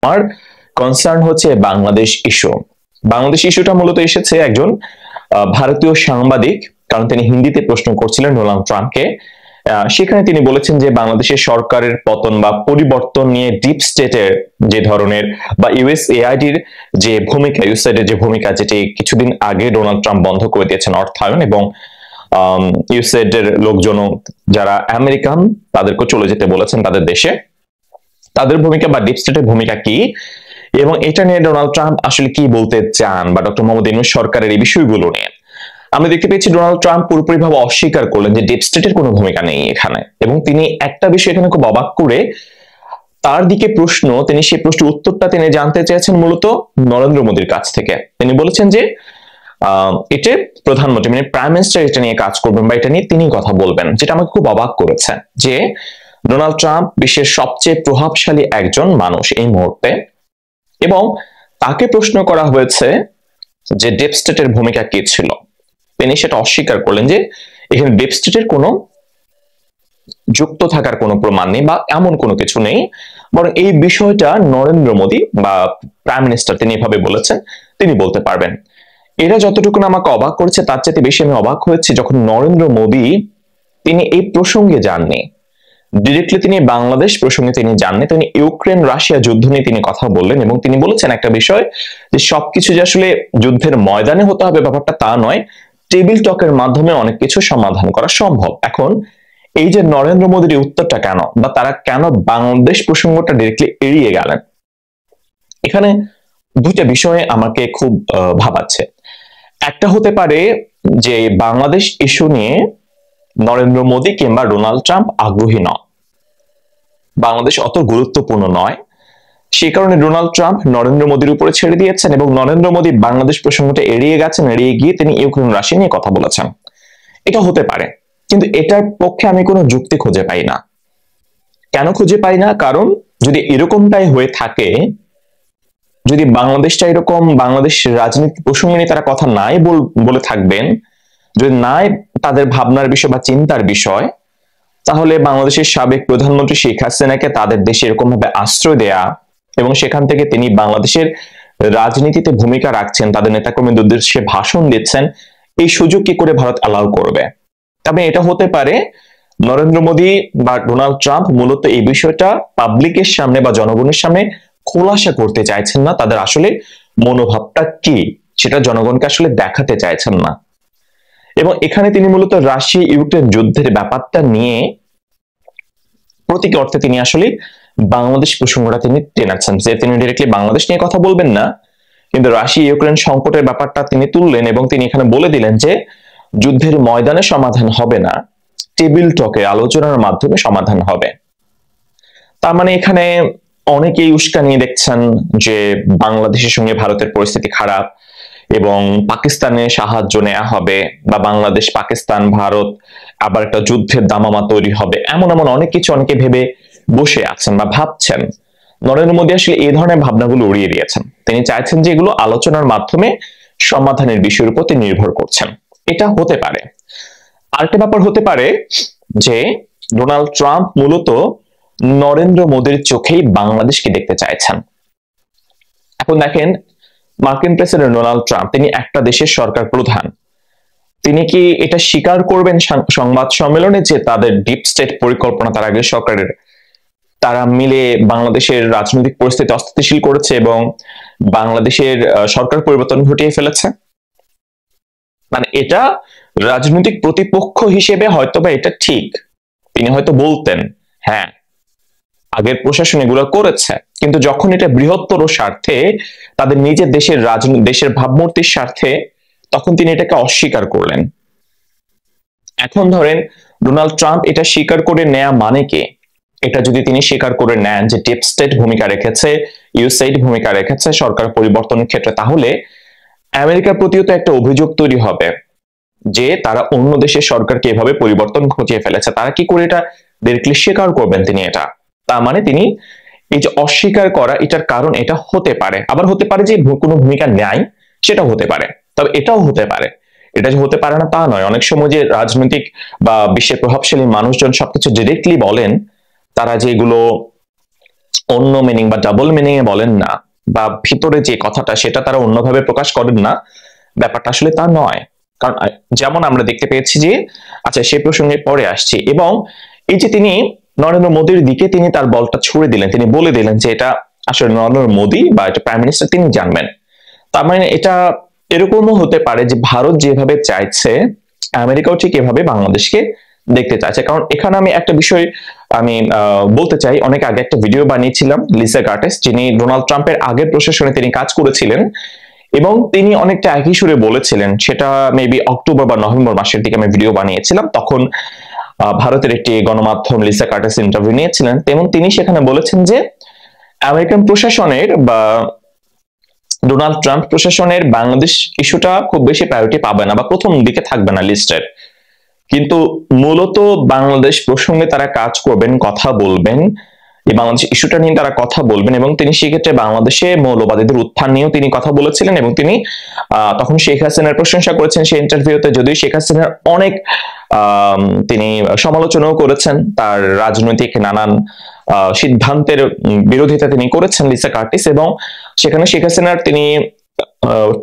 আমার কনসার্ন হচ্ছে বাংলাদেশ ইস্যু। বাংলাদেশ ইস্যুটা মূলত এসেছে একজন ভারতীয় সাংবাদিক, কারণ তিনি হিন্দিতে প্রশ্ন করছিলেন ডোনাল্ড ট্রাম্পকে। সেখানে তিনি বলেছেন যে বাংলাদেশের সরকারের পতন বা পরিবর্তন নিয়ে ডিপ স্টেটের যে ধরনের বা ইউএসএআইডির যে ভূমিকা, ইউএসএআইডির যে ভূমিকা, যেটি কিছুদিন আগে ডোনাল্ড ট্রাম্প বন্ধ করে দিয়েছেন অর্থায়ন, এবং ইউএসএআইডির লোকজন যারা আমেরিকান তাদেরকে চলে যেতে বলেছেন তাদের দেশে, তাদের ভূমিকা বা ডিপ স্টেটের ভূমিকা কি, এবং এটা নিয়ে ডোনাল্ড ট্রাম্প আসলে কি বলতে চান, বা ডক্টর মোহাম্মদ ইউনূস সরকারের এই বিষয়গুলো নিয়ে আমরা দেখতে পেয়েছি ডোনাল্ড ট্রাম্প পুরোপুরিভাবে অস্বীকার করলেন যে ডিপ স্টেটের কোনো ভূমিকা নেই এখানে। এবং তিনি একটা বিষয় এখানে খুব অবাক করে তার দিকে প্রশ্ন, তিনি সেই প্রশ্নের উত্তরটা তিনি জানতে চেয়েছেন মূলত নরেন্দ্র মোদীর কাছ থেকে। তিনি বলেছেন যে এটা প্রধানমন্ত্রী মানে প্রাইম মিনিস্টার এটা নিয়ে কাজ করবেন বা এটা নিয়ে তিনি কথা বলবেন, যেটা আমাকে খুব অবাক করেছে যে ডোনাল্ড ট্রাম্প বিশ্বের সবচেয়ে প্রভাবশালী একজন মানুষ এই মুহূর্তে, এবং তাকে প্রশ্ন করা হয়েছে যে ডিপ স্টেটের ভূমিকা কি ছিল, তিনি সেটা অস্বীকার করলেন যে এখানে ডিপ স্টেটের কোনো যুক্ত থাকার কোনো প্রমাণ নেই বা এমন কোনো কিছু নেই, বরং এই বিষয়টা নরেন্দ্র মোদী বা প্রাইম মিনিস্টার তিনি এভাবে বলেছেন, তিনি বলতে পারবেন। এরা যতটুকু আমাকে অবাক করেছে তার চেয়ে বেশি আমি অবাক হয়েছি যখন নরেন্দ্র মোদী তিনি এই প্রসঙ্গে যাননি, ডিরেক্টলি তিনি বাংলাদেশ প্রসঙ্গে তিনি যাননি, তিনি ইউক্রেন রাশিয়া যুদ্ধ নিয়ে তিনি কথা বললেন, এবং তিনি বলেছেন একটা বিষয় যে সবকিছু যে আসলে যুদ্ধের ময়দানে হতে হবে ব্যাপারটা তা নয়, টেবিল টকের মাধ্যমে অনেক কিছু সমাধান করা সম্ভব। এখন এই যে নরেন্দ্র মোদীর উত্তরটা কেন, বা তারা কেন বাংলাদেশ প্রসঙ্গটা ডিরেক্টলি এড়িয়ে গেলেন, এখানে দুইটা বিষয়ে আমাকে খুব ভাবাচ্ছে। একটা হতে পারে যে বাংলাদেশ ইস্যু নিয়ে নরেন্দ্র মোদী কিংবা ডোনাল্ড ট্রাম্প আগ্রহী নয়, বাংলাদেশ অত গুরুত্বপূর্ণ নয়, সেই কারণে ডোনাল্ড ট্রাম্প নরেন্দ্র মোদীর উপরে ছেড়ে দিয়েছেন এবং নরেন্দ্র মোদী বাংলাদেশ প্রসঙ্গটা এড়িয়ে গেছেন, এড়িয়ে গিয়ে তিনি ইউক্রেন রাশিয়া নিয়ে কথা বলেছেন। এটা হতে পারে, কিন্তু এটার পক্ষে আমি কোনো যুক্তি খুঁজে পাই না। কেন খুঁজে পাই না? কারণ যদি এরকমটাই হয়ে থাকে, যদি বাংলাদেশটা এরকম বাংলাদেশ রাজনীতি প্রসঙ্গে নিয়ে তারা কথা নাই বলে থাকবেন, যদি নাই তাদের ভাবনার বিষয় বা চিন্তার বিষয়, তাহলে বাংলাদেশের সাবেক প্রধানমন্ত্রী শেখ হাসিনাকে তাদের দেশে এরকম ভাবে আশ্রয় দেয়া এবং সেখান থেকে তিনি বাংলাদেশের রাজনীতিতে ভূমিকা রাখছেন, তাদের নেতাকর্মীদের উদ্দেশ্যে ভাষণ দিচ্ছেন, এই সুযোগ কি করে ভারত অ্যালাউ করবে? তবে এটা হতে পারে নরেন্দ্র মোদী বা ডোনাল্ড ট্রাম্প মূলত এই বিষয়টা পাবলিকের সামনে বা জনগণের সামনে খোলাসা করতে চাইছেন না, তাদের আসলে মনোভাবটা কি সেটা জনগণকে আসলে দেখাতে চাইছেন না। এবং এখানে তিনি মূলত রাশিয়া ইউক্রেন যুদ্ধের ব্যাপারটা নিয়ে প্রতীক অর্থে তিনি আসলে বাংলাদেশ প্রসঙ্গটা তিনি টেনাচ্ছেন, যে তিনি ডিরেক্টলি বাংলাদেশ নিয়ে কথা বলবেন না, কিন্তু রাশিয়া ইউক্রেন সংকটের ব্যাপারটা তিনি তুললেন এবং তিনি এখানে বলে দিলেন যে যুদ্ধের ময়দানে সমাধান হবে না, টেবিল টকে আলোচনার মাধ্যমে সমাধান হবে। তার মানে এখানে অনেকেই উস্কানি দেখছেন যে বাংলাদেশের সঙ্গে ভারতের পরিস্থিতি খারাপ এবং পাকিস্তানে সাহায্য নেওয়া হবে, বা বাংলাদেশ পাকিস্তান ভারত আবার একটা যুদ্ধের দামামা তৈরি হবে, এমন এমন অনেক কিছু অনেকে ভেবে বসে আছেন বা ভাবছেন। নরেন্দ্র মোদী আসলে এই ধরনের ভাবনাগুলো উড়িয়ে দিয়েছেন, তিনি চাইছেন যে এগুলো আলোচনার মাধ্যমে সমাধানের বিষয়ের উপর তিনি নির্ভর করছেন। এটা হতে পারে। আরেকটা ব্যাপার হতে পারে যে ডোনাল্ড ট্রাম্প মূলত নরেন্দ্র মোদীর চোখেই বাংলাদেশকে দেখতে চাইছেন। এখন দেখেন, মার্কিন প্রেসিডেন্ট ডোনাল্ড ট্রাম্প তিনি একটা দেশের সরকার প্রধান, তিনি কি এটা স্বীকার করবেন সংবাদ সম্মেলনে যে তাদের ডিপ স্টেট পরিকল্পনা তার আগের সরকারের, তারা মিলে বাংলাদেশের রাজনৈতিক পরিস্থিতি অস্থিতিশীল করেছে এবং বাংলাদেশের সরকার পরিবর্তন ঘটিয়ে ফেলেছে? মানে এটা রাজনৈতিক প্রতিপক্ষ হিসেবে হয়তোবা এটা ঠিক, তিনি হয়তো বলতেন হ্যাঁ আগের প্রশাসন এগুলো করেছে, কিন্তু যখন এটা বৃহত্তর স্বার্থে তাদের নিজের দেশের দেশের ভাবমূর্তির স্বার্থে, তখন তিনি এটাকে অস্বীকার করলেন। এখন ধরেন ডোনাল্ড ট্রাম্প এটা স্বীকার করে নেয়া মানে কি? এটা যদি তিনি স্বীকার করে নেন যে ডিপ স্টেট ভূমিকা রেখেছে, ইউএসএইড ভূমিকা রেখেছে সরকার পরিবর্তনের ক্ষেত্রে, তাহলে আমেরিকার প্রতিও তো একটা অভিযোগ তৈরি হবে যে তারা অন্য দেশের সরকারকে এভাবে পরিবর্তন ঘটিয়ে ফেলেছে। তারা কি করে এটা ডিরেক্টলি স্বীকার করবেন তিনি? এটা তার মানে তিনি এই যে অস্বীকার করা, এটার কারণ এটা হতে পারে। আবার হতে পারে যে কোনো ভূমিকা নেয়, সেটাও হতে পারে। তবে এটাও হতে পারে, এটা যে হতে পারে না তা নয়। অনেক সময় যে রাজনৈতিক বা বিশ্বের প্রভাবশালী মানুষজন সবকিছু ডিরেক্টলি বলেন, তারা যেগুলো অন্য মিনিং বা ডাবল মিনিং এ বলেন না, বা ভিতরে যে কথাটা সেটা তারা অন্যভাবে প্রকাশ করেন না, ব্যাপারটা আসলে তা নয়। কারণ যেমন আমরা দেখতে পেয়েছি যে, আচ্ছা সে প্রসঙ্গে পরে আসছি, এবং এই যে তিনি নরেন্দ্র মোদীর দিকে তিনি তার বলটা ছুড়ে দিলেন, তিনি বলে দিলেন যে এটা আসলে নরেন্দ্র মোদী বা এটা প্রাইম মিনিস্টার তিনি জানবেন। তার মানে এটা এরকমও হতে পারে যে ভারত যেভাবে চাইছে আমেরিকাও ঠিক এভাবে বাংলাদেশকে দেখতে চাইছে। কারণ এখানে আমি একটা বিষয় আমি বলতে চাই, অনেক আগে একটা ভিডিও বানিয়েছিলাম লিসা কার্টেস, যিনি ডোনাল্ড ট্রাম্পের আগের প্রশাসনে তিনি কাজ করেছিলেন, এবং তিনি অনেকটা একই সুরে বলেছিলেন, সেটা মেবি অক্টোবর বা নভেম্বর মাসের দিকে আমি ভিডিও বানিয়েছিলাম, তখন ভারতের একটি গণমাধ্যম লিসা কার্টেস ইন্টারভিউ নিয়েছিলেন। তেমন তিনি সেখানে বলেছেন যে আমেরিকান প্রশাসনের বা ডোনাল্ড ট্রাম্প প্রশাসনের বাংলাদেশ ইস্যুটা খুব বেশি প্রায়োরিটি পাবে না বা প্রথম দিকে থাকবে না লিস্টের, কিন্তু মূলত বাংলাদেশ প্রসঙ্গে তারা কাজ করবেন, কথা বলবেন, এই বাংলাদেশ ইস্যুটা নিয়ে তারা কথা বলবেন, এবং তিনি সেক্ষেত্রে বাংলাদেশে মৌলবাদীদের উত্থান নিয়েও তিনি কথা বলেছিলেন, এবং তিনি তখন শেখ হাসিনার প্রশংসা করেছেন সেই ইন্টারভিউতে, যদিও শেখ হাসিনার অনেক তিনি সমালোচনাও করেছেন, তার রাজনৈতিক নানান সিদ্ধান্তের বিরোধিতা তিনি করেছেন লিসা কার্টিস, এবং সেখানে শেখ হাসিনার তিনি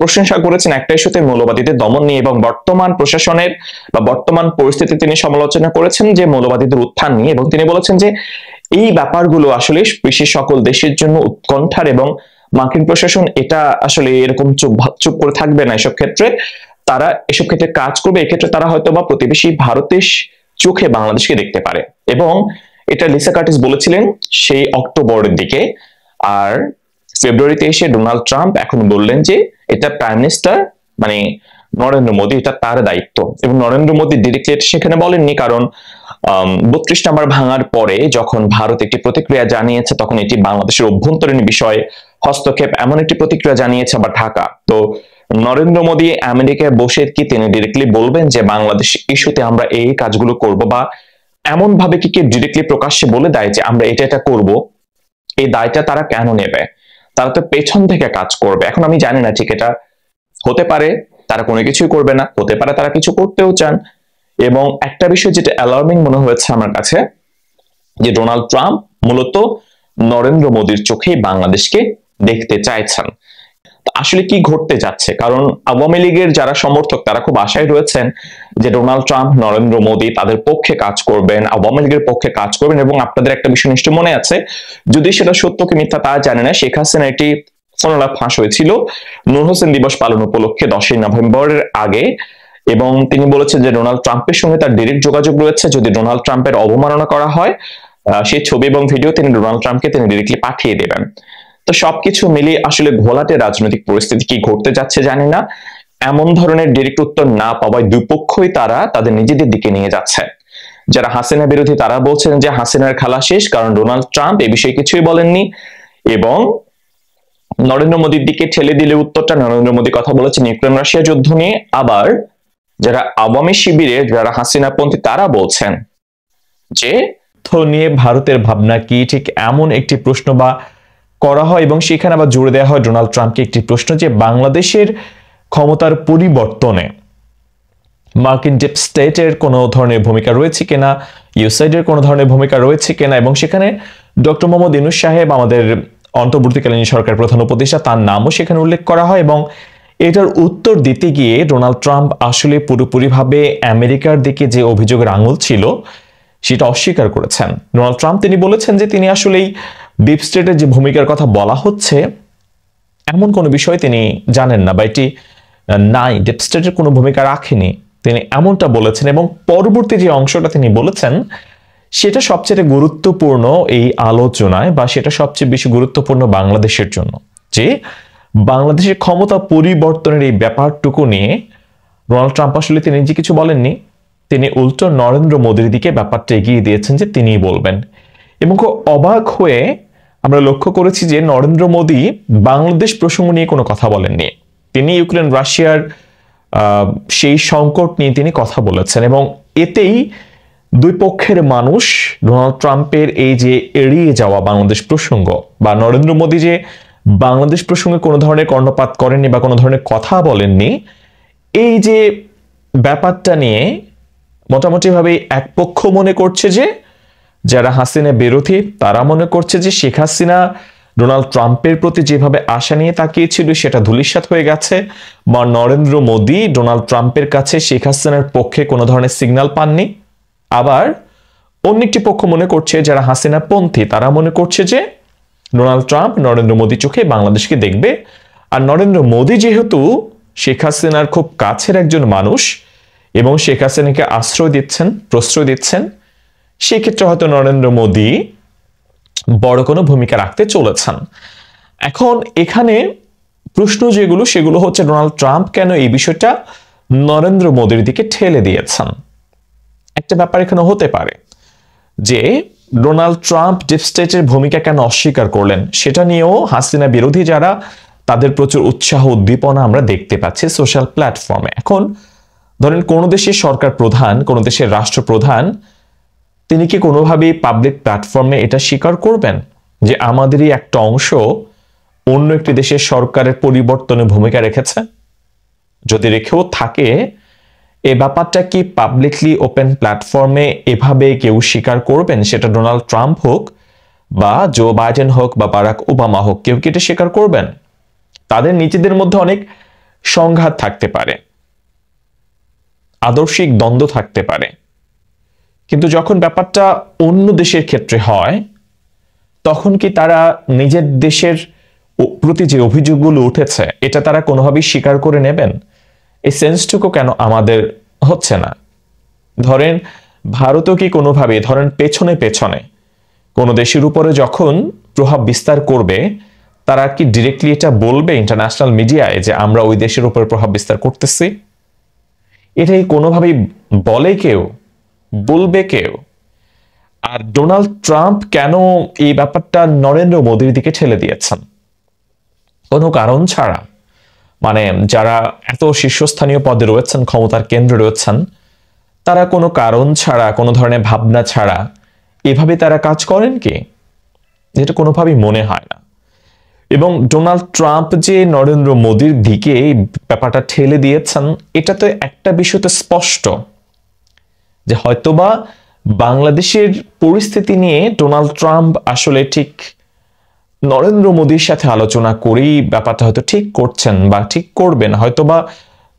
প্রশংসা করেছেন একটা ইস্যুতে মৌলবাদীদের দমন নিয়ে, এবং বর্তমান প্রশাসনের বা বর্তমান পরিস্থিতি তিনি সমালোচনা করেছেন যে মৌলবাদীদের উত্থান নিয়ে, এবং তিনি বলেছেন যে এই ব্যাপারগুলো আসলে বিশ্বের সকল দেশের জন্য উৎকণ্ঠার, এবং মার্কিন প্রশাসন এটা আসলে এরকম চুপ করে থাকবে না, এসব ক্ষেত্রে তারা এসব ক্ষেত্রে কাজ করবে, এক্ষেত্রে তারা হয়তো বা প্রতিবেশী ভারতের চোখে বাংলাদেশকে দেখতে পারে, এবং এটা লিসা কার্টিস বলেছিলেন সেই অক্টোবরের দিকে। আর ফেব্রুয়ারিতে এসে ডোনাল্ড ট্রাম্প এখন বললেন যে এটা প্রাইম মিনিস্টার মানে নরেন্দ্র মোদী, এটা তার দায়িত্ব, এবং নরেন্দ্র মোদী ডিরেক্টলি সেখানে বলেননি, কারণ 32 নম্বর ভাঙার পরে যখন ভারত একটি প্রতিক্রিয়া জানিয়েছে, তখন এটি বাংলাদেশের অভ্যন্তরীণ বিষয়ে হস্তক্ষেপ এমন একটি প্রতিক্রিয়া জানিয়েছে আবার ঢাকা। তো নরেন্দ্র মোদী আমেরিকায় বসে কি তিনি ডিরেক্টলি বলবেন যে বাংলাদেশ ইস্যুতে আমরা এই কাজগুলো করব, বা এমন ভাবে কি ডিরেক্টলি প্রকাশ্যে বলে দেয় যে আমরা এটা করব, এই দায়টা তারা কেন নেবে? তারা তো পেছন থেকে কাজ করবে। এখন আমি জানি না, ঠিক এটা হতে পারে তারা কোনো কিছুই করবে না, হতে পারে তারা কিছু করতেও চান। এবং একটা বিষয় যেটা অ্যালার্মিং মনে হয়েছে আমার কাছে, যে ডোনাল্ড ট্রাম্প মূলত নরেন্দ্র মোদীর চোখেই বাংলাদেশকে দেখতে চাইছেন। আসলে কি ঘটতে যাচ্ছে? কারণ আওয়ামী লীগের যারা সমর্থক তারা খুব আশায় রয়েছেন যে ডোনাল্ড ট্রাম্প, নরেন্দ্র মোদী তাদের পক্ষে কাজ করবেন, আওয়ামী লীগের পক্ষে কাজ করবেন। এবং আপনাদের একটা বিষয় নিশ্চয় মনে আছে, যদি সেটা সত্য কি মিথ্যা তা জানে না, শেখ হাসিনা একটি ফোনালাপ ফাঁস হয়েছিল নূর হোসেন দিবস পালন উপলক্ষে 10ই নভেম্বরের আগে, এবং তিনি বলেছেন যে ডোনাল্ড ট্রাম্পের সঙ্গে তার ডিরেক্ট যোগাযোগ রয়েছে, যদি ডোনাল্ড ট্রাম্পের অবমাননা করা হয় সেই ছবি এবং ভিডিও তিনি ডোনাল্ড ট্রাম্পকে তিনি ডিরেক্টলি পাঠিয়ে দেবেন। তো সবকিছু মিলিয়ে আসলে ঘোলাটে রাজনৈতিক পরিস্থিতি কি ঘটতে যাচ্ছে জানি না। এমন ধরনের ডিরেক্ট উত্তর না পাওয়ায় দুই পক্ষই তারা তাদের নিজেদের দিকে নিয়ে যাচ্ছে। যারা হাসিনা বিরোধী তারা বলছেন যে হাসিনার খেলা শেষ, কারণ ডোনাল্ড ট্রাম্প এ বিষয়ে কিছুই বলেননি, এবং নরেন্দ্র মোদীর দিকে ঠেলে দিলে উত্তরটা নরেন্দ্র মোদী কথা বলেছেন ইউক্রেন রাশিয়া যুদ্ধ নিয়ে। আবার যারা আওয়ামী শিবিরের যারা হাসিনাপন্থী তারা বলছেন যে নিয়ে ভারতের ভাবনা কি, ঠিক এমন একটি প্রশ্ন বা করা হয়, এবং সেখানে আবার জোরে দেওয়া হয় ডোনাল্ড ট্রাম্পকে একটি প্রশ্ন যে বাংলাদেশের ক্ষমতার পরিবর্তনে মার্কিন ডিপ স্টেটের কোনো ধরনের ভূমিকা রয়েছে কিনা, ইউএসএইডের কোনো ধরনের ভূমিকা রয়েছে কিনা, এবং সেখানে ডক্টর মোহাম্মদ ইউনূস সাহেব আমাদের অন্তর্বর্তীকালীন সরকার প্রধান উপদেষ্টা, তার নামও সেখানে উল্লেখ করা হয়। এবং এটার উত্তর দিতে গিয়ে ডোনাল্ড ট্রাম্প আসলে পুরোপুরিভাবে আমেরিকার দিকে যে অভিযোগের আঙুল ছিল সেটা অস্বীকার করেছেন। ডোনাল্ড ট্রাম্প তিনি বলেছেন যে তিনি আসলেই ডিপ স্টেটের যে ভূমিকার কথা বলা হচ্ছে এমন কোনো বিষয় তিনি জানেন না, বা এটি নাই, ডিপ স্টেটের কোনো ভূমিকা রাখেনি, তিনি এমনটা বলেছেন। এবং পরবর্তী যে অংশটা তিনি বলেছেন সেটা সবচেয়ে গুরুত্বপূর্ণ এই আলোচনায়, বা সেটা সবচেয়ে বেশি গুরুত্বপূর্ণ বাংলাদেশের জন্য, যে বাংলাদেশের ক্ষমতা পরিবর্তনের এই ব্যাপারটুকু নিয়ে ডোনাল্ড ট্রাম্প আসলে তিনি যে কিছু বলেননি, তিনি উল্টো নরেন্দ্র মোদীর দিকে ব্যাপারটা এগিয়ে দিয়েছেন যে তিনিই বলবেন। এবং খুব অবাক হয়ে আমরা লক্ষ্য করেছি যে নরেন্দ্র মোদী বাংলাদেশ প্রসঙ্গ নিয়ে কোনো কথা বলেননি, তিনি ইউক্রেন রাশিয়ার সেই সংকট নিয়ে তিনি কথা বলেছেন। এবং এতেই দুই পক্ষের মানুষ ডোনাল্ড ট্রাম্পের এই যে এড়িয়ে যাওয়া বাংলাদেশ প্রসঙ্গ, বা নরেন্দ্র মোদী যে বাংলাদেশ প্রসঙ্গে কোনো ধরনের কর্ণপাত করেননি বা কোনো ধরনের কথা বলেননি, এই যে ব্যাপারটা নিয়ে মোটামুটিভাবে এক পক্ষ মনে করছে যে যারা হাসিনা বিরোধী তারা মনে করছে যে শেখ হাসিনা ডোনাল্ড ট্রাম্পের প্রতি যেভাবে আশা নিয়ে তাকিয়েছিল সেটা ধূলিসাৎ হয়ে গেছে, বা নরেন্দ্র মোদী ডোনাল্ড ট্রাম্পের কাছে শেখ হাসিনার পক্ষে কোনো ধরনের সিগন্যাল পাননি। আবার অন্য একটি পক্ষ মনে করছে, যারা হাসিনা পন্থী তারা মনে করছে যে ডোনাল্ড ট্রাম্প নরেন্দ্র মোদী চোখে বাংলাদেশকে দেখবে, আর নরেন্দ্র মোদী যেহেতু শেখ হাসিনার খুব কাছের একজন মানুষ এবং শেখ হাসিনাকে আশ্রয় দিচ্ছেন, প্রশ্রয় দিচ্ছেন, সেক্ষেত্রে হয়তো নরেন্দ্র মোদী বড় কোনো ভূমিকা রাখতে চলেছেন। এখন এখানে প্রশ্ন যেগুলো সেগুলো হচ্ছে ডোনাল্ড ট্রাম্প কেন এই বিষয়টা নরেন্দ্র মোদীর দিকে ঠেলে দিয়েছেন। একটা ব্যাপার এখানে হতে পারে যে ডোনাল্ড ট্রাম্প ডিপ স্টেটের ভূমিকা কেন অস্বীকার করলেন, সেটা নিয়েও হাসিনা বিরোধী যারা তাদের প্রচুর উৎসাহ উদ্দীপনা আমরা দেখতে পাচ্ছি সোশ্যাল প্ল্যাটফর্মে। এখন ধরেন কোনো দেশের সরকার প্রধান, কোনো দেশের রাষ্ট্রপ্রধান, তিনি কি কোনোভাবেই পাবলিক প্ল্যাটফর্মে এটা স্বীকার করবেন যে আমাদেরই একটা অংশ অন্য একটি দেশের সরকারের পরিবর্তনে ভূমিকা রেখেছে? যদি রেখেও থাকে, এই ব্যাপারটা কি পাবলিকলি ওপেন প্ল্যাটফর্মে এভাবে কেউ স্বীকার করবেন? সেটা ডোনাল্ড ট্রাম্প হোক বা জো বাইডেন হোক বা বারাক ওবামা হোক, কেউ কি এটা স্বীকার করবেন? তাদের নিজেদের মধ্যে অনেক সংঘাত থাকতে পারে, আদর্শিক দ্বন্দ্ব থাকতে পারে, কিন্তু যখন ব্যাপারটা অন্য দেশের ক্ষেত্রে হয় তখন কি তারা নিজের দেশের প্রতি যে অভিযোগগুলো উঠেছে এটা তারা কোনোভাবেই স্বীকার করে নেবেন? এই সেন্সটুকু কেন আমাদের হচ্ছে না? ধরেন ভারতও কি কোনোভাবে, ধরেন পেছনে পেছনে কোনো দেশের উপরে যখন প্রভাব বিস্তার করবে, তারা কি ডিরেক্টলি এটা বলবে ইন্টারন্যাশনাল মিডিয়ায় যে আমরা ওই দেশের উপরে প্রভাব বিস্তার করতেছি? এটাই কোনোভাবেই বলে কেউ, বলবে কেউ? আর ডোনাল্ড ট্রাম্প কেন এই ব্যাপারটা নরেন্দ্র মোদীর দিকে ঠেলে দিয়েছেন? কোনো কারণ ছাড়া, মানে যারা এত শীর্ষস্থানীয় পদে রয়েছেন, ক্ষমতার কেন্দ্রে রয়েছেন, তারা কোনো কারণ ছাড়া, কোনো ধরনের ভাবনা ছাড়া এভাবে তারা কাজ করেন কি? যেটা কোনোভাবেই মনে হয় না। এবং ডোনাল্ড ট্রাম্প যে নরেন্দ্র মোদীর দিকে এই ব্যাপারটা ঠেলে দিয়েছেন, এটা তো একটা বিষয়তে স্পষ্ট যে হয়তোবা বাংলাদেশের পরিস্থিতি নিয়ে ডোনাল্ড ট্রাম্প আসলে ঠিক নরেন্দ্র মোদীর সাথে আলোচনা করেই ব্যাপারটা হয়তো ঠিক করছেন বা ঠিক করবেন। হয়তোবা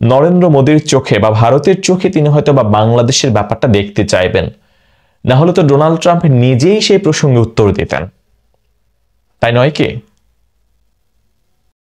নরেন্দ্র মোদীর চোখে বা ভারতের চোখে তিনি হয়তোবা বাংলাদেশের ব্যাপারটা দেখতে চাইবেন, না হলে তো ডোনাল্ড ট্রাম্প নিজেই সেই প্রসঙ্গে উত্তর দিতেন, তাই নয় কি?